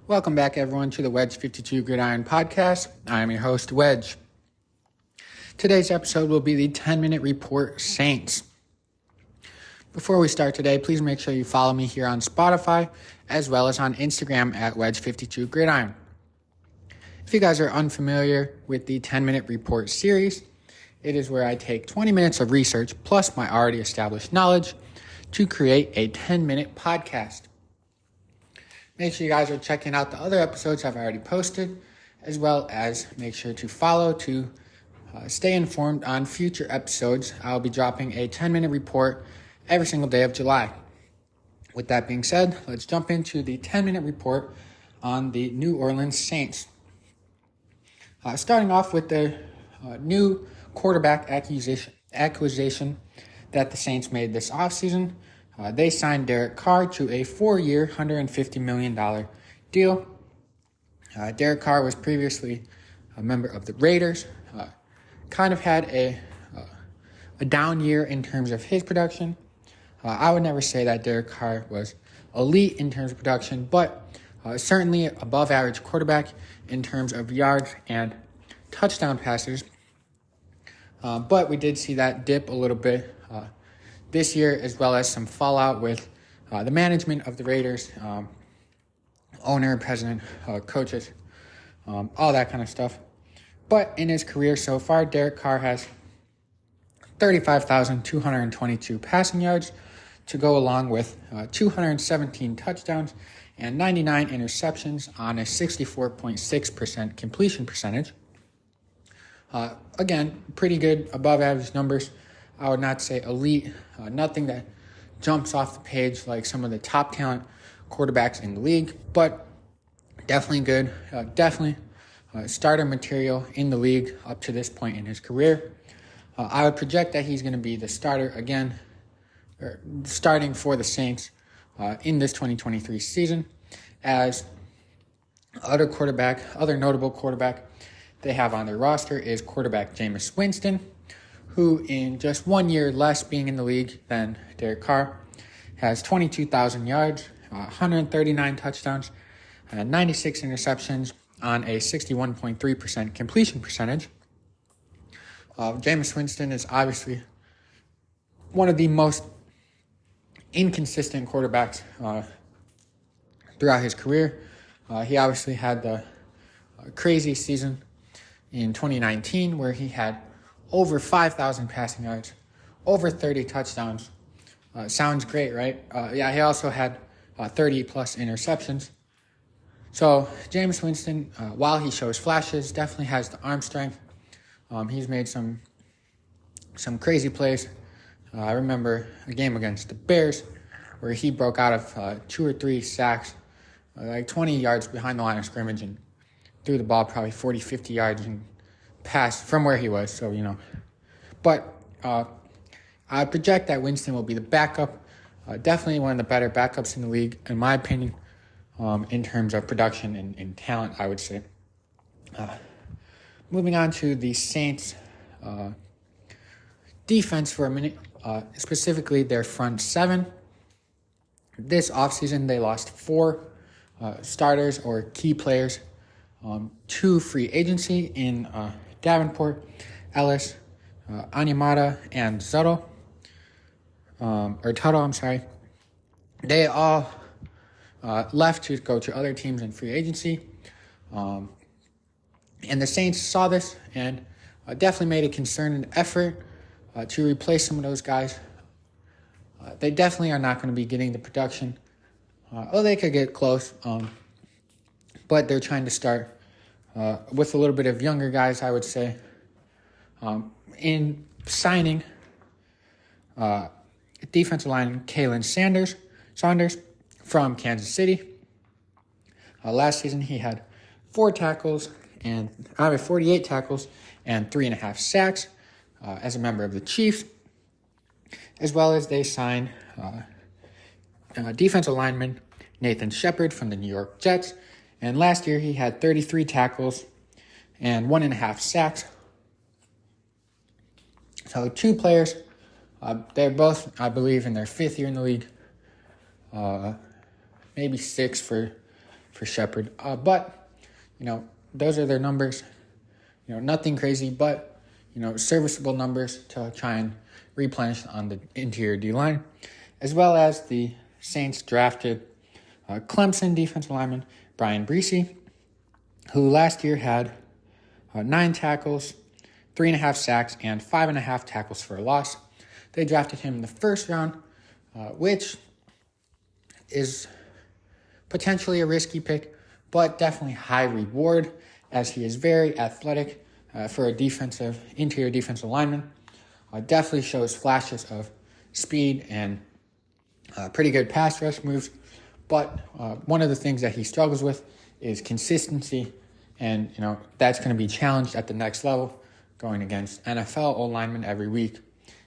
Welcome back, everyone, to the Wedge 52 Gridiron Podcast. I am your host, Wedge. Today's episode will be the 10-minute report Saints. Before we start today, please make sure you follow me here on Spotify as well as on Instagram at Wedge52 Gridiron. If you guys are unfamiliar with the 10-minute report series, it is where I take 20 minutes of research plus my already established knowledge to create a 10-minute podcast. Make sure you guys are checking out the other episodes I've already posted, as well as make sure to follow to stay informed on future episodes. I'll be dropping a 10-minute report every single day of July. With that being said, let's jump into the 10-minute report on the New Orleans Saints. Starting off with the new quarterback acquisition that the Saints made this offseason. They signed Derek Carr to a 4-year, $150 million deal. Derek Carr was previously a member of the Raiders. Kind of had a down year in terms of his production. I would never say that Derek Carr was elite in terms of production, but certainly above average quarterback in terms of yards and touchdown passes. But we did see that dip a little bit this year, as well as some fallout with the management of the Raiders, owner, president, coaches, all that kind of stuff. But in his career so far, Derek Carr has 35,222 passing yards to go along with 217 touchdowns and 99 interceptions on a 64.6% completion percentage. Again, pretty good, above average numbers. I would not say elite, nothing that jumps off the page like some of the top talent quarterbacks in the league, but definitely good, definitely starter material in the league up to this point in his career. I would project that he's going to be the starter again, or starting for the Saints in this 2023 season. As other notable quarterback they have on their roster is quarterback Jameis Winston, who in just 1 year less being in the league than Derek Carr has 22,000 yards, 139 touchdowns, 96 interceptions on a 61.3% completion percentage. Jameis Winston is obviously one of the most inconsistent quarterbacks throughout his career. He obviously had the crazy season in 2019 where he had over 5,000 passing yards, over 30 touchdowns. Sounds great, right? He also had 30-plus interceptions. So Jameis Winston, while he shows flashes, definitely has the arm strength. He's made some crazy plays. I remember a game against the Bears where he broke out of 2 or 3 sacks, like 20 yards behind the line of scrimmage, and threw the ball probably 40, 50 yards and passed from where he was. So, But I project that Winston will be the backup. Definitely one of the better backups in the league, in my opinion, in terms of production and talent, I would say. Moving on to the Saints defense for a minute, specifically their front seven. This offseason, they lost 4 starters or key players to free agency in Davenport, Ellis, Anyamata, and Tuttle. They all left to go to other teams in free agency. And the Saints saw this and definitely made a concerted effort to replace some of those guys. They definitely are not going to be getting the production. They could get close, but they're trying to start with a little bit of younger guys, I would say. In signing defensive lineman Kalen Saunders from Kansas City. Last season, he had 48 tackles and 3.5 sacks as a member of the Chiefs, as well as they signed defensive lineman Nathan Shepard from the New York Jets. And last year, he had 33 tackles and 1.5 sacks. So 2 players, they're both, I believe, in their 5th year in the league. Maybe 6 for for Shepard. But, those are their numbers. Nothing crazy, but, serviceable numbers to try and replenish on the interior D-line. As well as the Saints drafted Clemson defensive lineman Brian Bresee, who last year had 9 tackles, 3.5 sacks, and 5.5 tackles for a loss. They drafted him in the first round, which is potentially a risky pick, but definitely high reward as he is very athletic for a interior defensive lineman. Definitely shows flashes of speed and pretty good pass rush moves, but one of the things that he struggles with is consistency, and that's going to be challenged at the next level, going against NFL O-linemen every week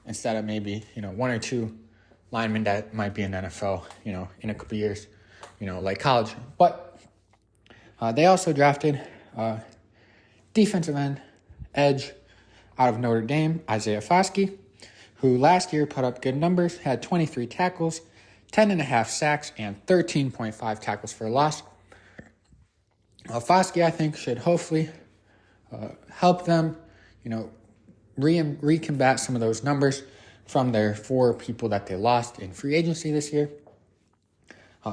instead of maybe 1 or 2 linemen that might be in NFL in a couple years, like college. But they also drafted defensive end edge out of Notre Dame, Isaiah Foskey, who last year put up good numbers, had 23 tackles, 10.5 sacks, and 13.5 tackles for a loss. Foskey, I think, should hopefully help them, recombat some of those numbers from their 4 people that they lost in free agency this year.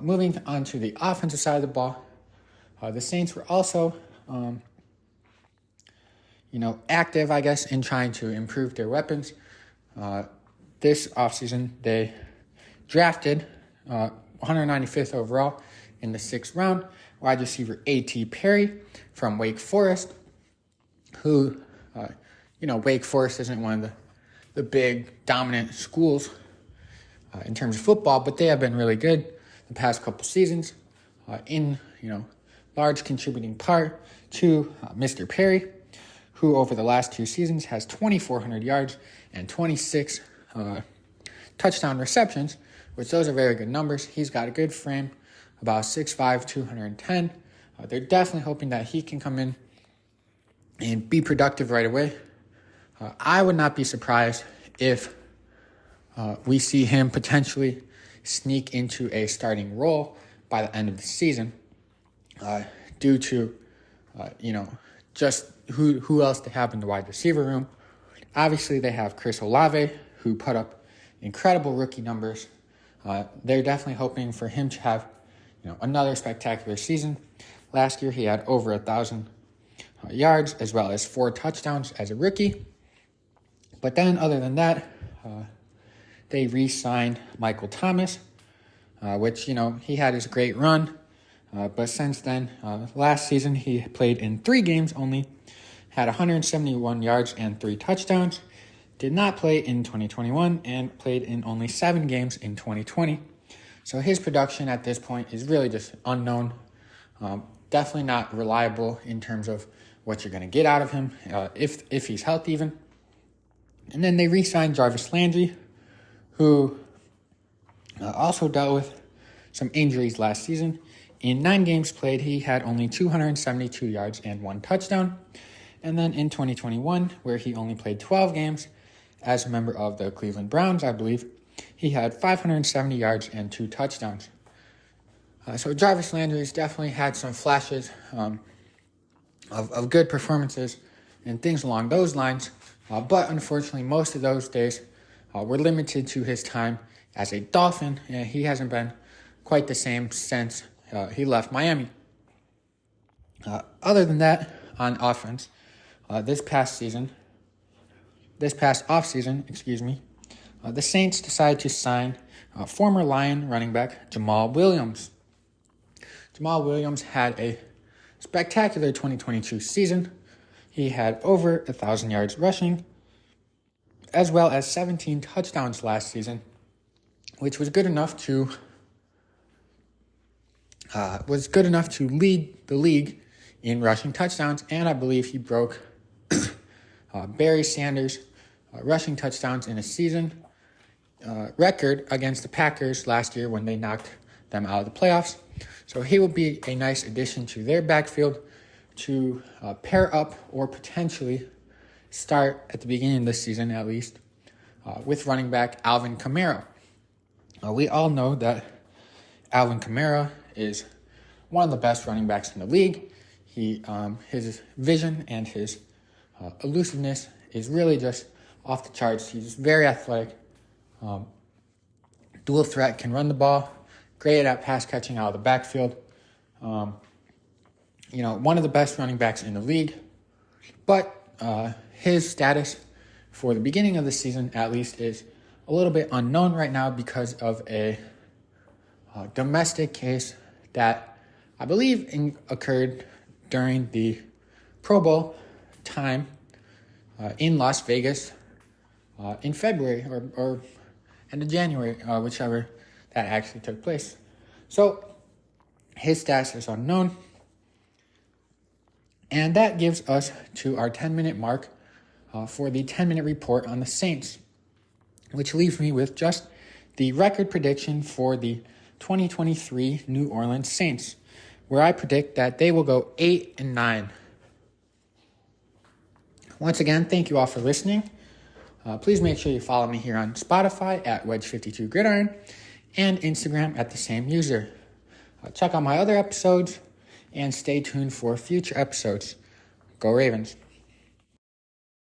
Moving on to the offensive side of the ball, the Saints were also, active, I guess, in trying to improve their weapons. This offseason, they drafted 195th overall in the 6th round, wide receiver A.T. Perry from Wake Forest, who, Wake Forest isn't one of the big dominant schools in terms of football, but they have been really good the past couple seasons in, large contributing part to Mr. Perry, who over the last 2 seasons has 2,400 yards and 26 touchdown receptions, which those are very good numbers. He's got a good frame, about 6'5", 210. They're definitely hoping that he can come in and be productive right away. I would not be surprised if we see him potentially sneak into a starting role by the end of the season due to, just who else they have in the wide receiver room. Obviously, they have Chris Olave, who put up incredible rookie numbers. They're definitely hoping for him to have, another spectacular season. Last year, he had over 1,000 yards as well as 4 touchdowns as a rookie. But then, other than that, they re-signed Michael Thomas, which, he had his great run. But since then, last season, he played in 3 games only, had 171 yards and 3 touchdowns, did not play in 2021, and played in only 7 games in 2020. So his production at this point is really just unknown. Definitely not reliable in terms of what you're going to get out of him, if he's healthy even. And then they re-signed Jarvis Landry, who also dealt with some injuries last season. In 9 games played, he had only 272 yards and 1 touchdown. And then in 2021, where he only played 12 games as a member of the Cleveland Browns, I believe, he had 570 yards and 2 touchdowns. So Jarvis Landry's definitely had some flashes of good performances and things along those lines. But unfortunately, most of those days were limited to his time as a Dolphin. And he hasn't been quite the same since he left Miami. Other than that, on offense, this past offseason, the Saints decided to sign former Lion running back Jamal Williams. Jamal Williams had a spectacular 2022 season. He had over 1,000 yards rushing, as well as 17 touchdowns last season, which was good enough to lead the league in rushing touchdowns, and I believe he broke Barry Sanders' rushing touchdowns in a season record against the Packers last year when they knocked them out of the playoffs. So he will be a nice addition to their backfield to pair up or potentially start at the beginning of this season at least with running back Alvin Kamara. We all know that Alvin Kamara is one of the best running backs in the league. His vision and his elusiveness is really just off the charts. He's very athletic, dual threat, can run the ball, great at pass catching out of the backfield. One of the best running backs in the league. But his status for the beginning of the season, at least, is a little bit unknown right now because of a domestic case that I believe occurred during the Pro Bowl time in Las Vegas in February or end of January, whichever that actually took place. So his status is unknown. And that gives us to our 10-minute mark for the 10-minute report on the Saints, which leaves me with just the record prediction for the 2023 New Orleans Saints, where I predict that they will go 8-9. Once again, thank you all for listening. Please make sure you follow me here on Spotify at Wedge52Gridiron and Instagram at the same user. Check out my other episodes and stay tuned for future episodes. Go Ravens.